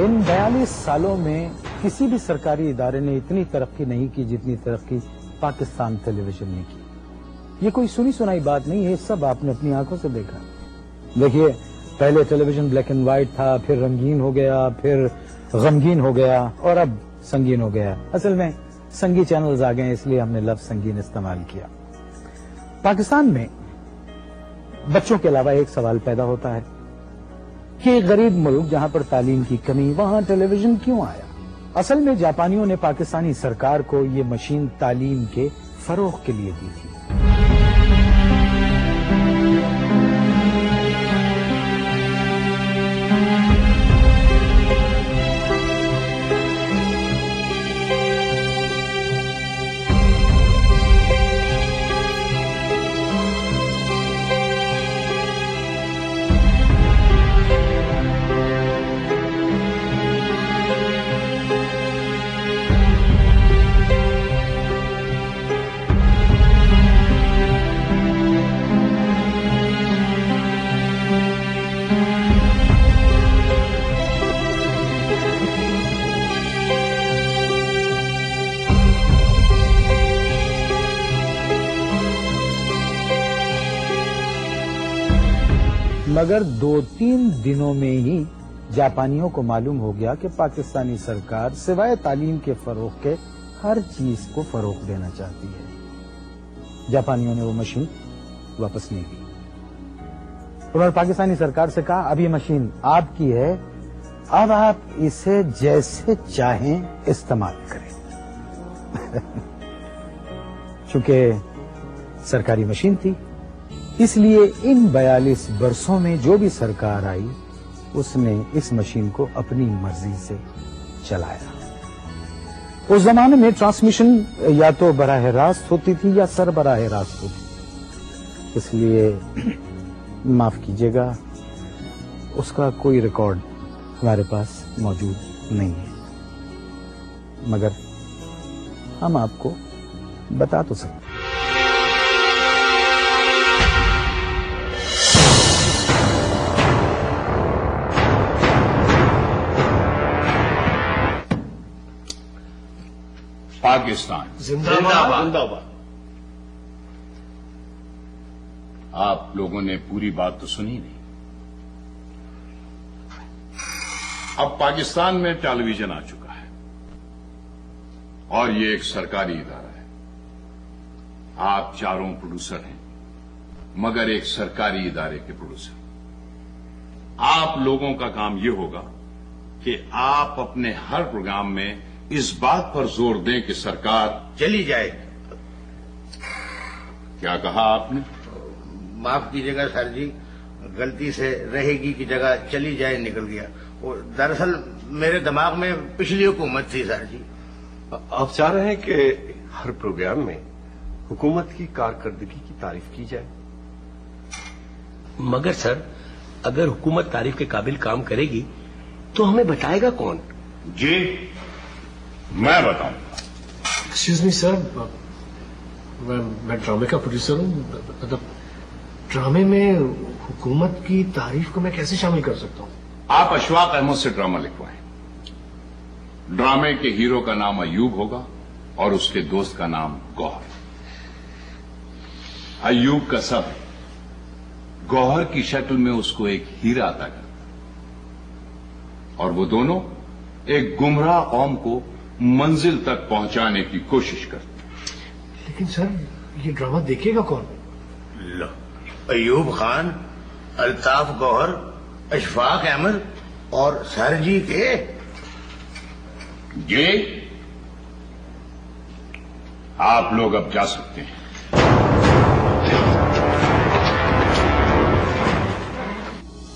ان 42 سالوں میں کسی بھی سرکاری ادارے نے اتنی ترقی نہیں کی جتنی ترقی پاکستان ٹیلی ویژن نے کی۔ یہ کوئی سنی سنائی بات نہیں ہے، سب آپ نے اپنی آنکھوں سے دیکھا۔ دیکھیے، پہلے ٹیلی ویژن بلیک اینڈ وائٹ تھا، پھر رنگین ہو گیا، پھر غمگین ہو گیا، اور اب سنگین ہو گیا۔ اصل میں سنگی چینلز آ گئے، اس لیے ہم نے لفظ سنگین استعمال کیا۔ پاکستان میں بچوں کے علاوہ ایک سوال پیدا ہوتا ہے کہ غریب ملک جہاں پر تعلیم کی کمی، وہاں ٹیلی ویژن کیوں آیا؟ اصل میں جاپانیوں نے پاکستانی سرکار کو یہ مشین تعلیم کے فروغ کے لیے دی تھی۔ مگر 2-3 دنوں میں ہی جاپانیوں کو معلوم ہو گیا کہ پاکستانی سرکار سوائے تعلیم کے فروغ کے ہر چیز کو فروغ دینا چاہتی ہے۔ جاپانیوں نے وہ مشین واپس نہیں دی۔ انہوں نے پاکستانی سرکار سے کہا، اب یہ مشین آپ کی ہے، اب آپ اسے جیسے چاہیں استعمال کریں۔ چونکہ سرکاری مشین تھی، اس لیے ان 42 برسوں میں جو بھی سرکار آئی اس نے اس مشین کو اپنی مرضی سے چلایا۔ اس زمانے میں ٹرانسمیشن یا تو براہ راست ہوتی تھی یا سربراہ راست ہوتی تھی، اس لیے معاف کیجیے گا، اس کا کوئی ریکارڈ ہمارے پاس موجود نہیں ہے، مگر ہم آپ کو بتا تو سکتے ہیں۔ پاکستان زندہ باد۔ آپ لوگوں نے پوری بات تو سنی نہیں۔ اب پاکستان میں ٹیلی ویژن آ چکا ہے اور یہ ایک سرکاری ادارہ ہے۔ آپ چاروں پروڈیوسر ہیں، مگر ایک سرکاری ادارے کے پروڈیوسر۔ آپ لوگوں کا کام یہ ہوگا کہ آپ اپنے ہر پروگرام میں اس بات پر زور دیں کہ سرکار چلی جائے۔ کیا کہا آپ نے؟ معاف کیجیے گا سر جی، غلطی سے رہے گی کی جگہ چلی جائے نکل گیا۔ دراصل میرے دماغ میں پچھلی حکومت تھی سر جی۔ آپ چاہ رہے ہیں کہ ہر پروگرام میں حکومت کی کارکردگی کی تعریف کی جائے؟ مگر سر، اگر حکومت تعریف کے قابل کام کرے گی تو ہمیں بتائے گا کون؟ جی میں بتاؤں۔ ایکسکیوز می سر، میں ڈرامے کا پروڈیوسر ہوں، مطلب ڈرامے میں حکومت کی تعریف کو میں کیسے شامل کر سکتا ہوں؟ آپ اشفاق احمد سے ڈرامہ لکھوائیں۔ ڈرامے کے ہیرو کا نام ایوب ہوگا اور اس کے دوست کا نام گوہر۔ ایوب کا سب گوہر کی شکل میں اس کو ایک ہیرا عطا کرتا اور وہ دونوں ایک گمراہ قوم کو منزل تک پہنچانے کی کوشش کرتے۔ لیکن سر، یہ ڈرامہ دیکھے گا کون؟ ایوب خان، الطاف گوہر، اشفاق احمد اور سر جی کے۔ جی آپ لوگ اب جا سکتے ہیں۔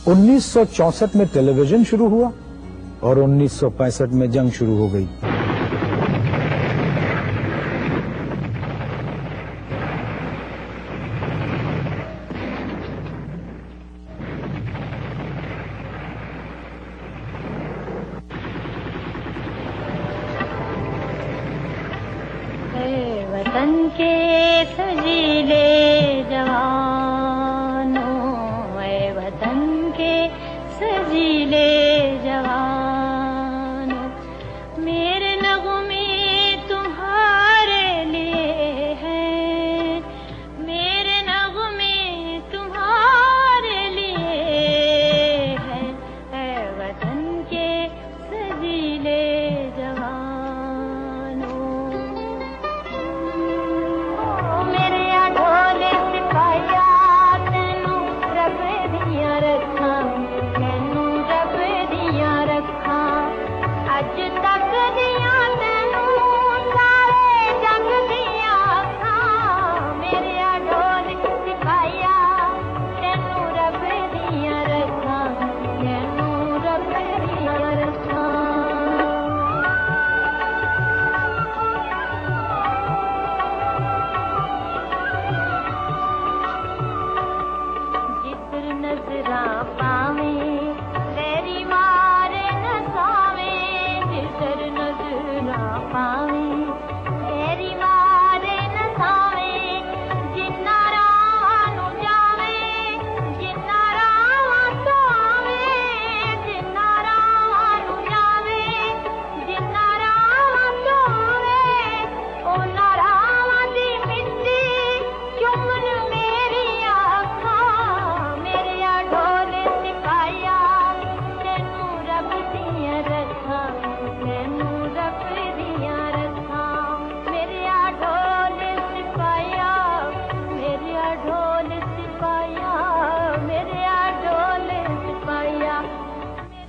1964 میں ٹیلی ویژن شروع ہوا اور 1965 میں جنگ شروع ہو گئی۔ وطن کے سجیلے جوانوں، اے وطن کے سجیلے جوان،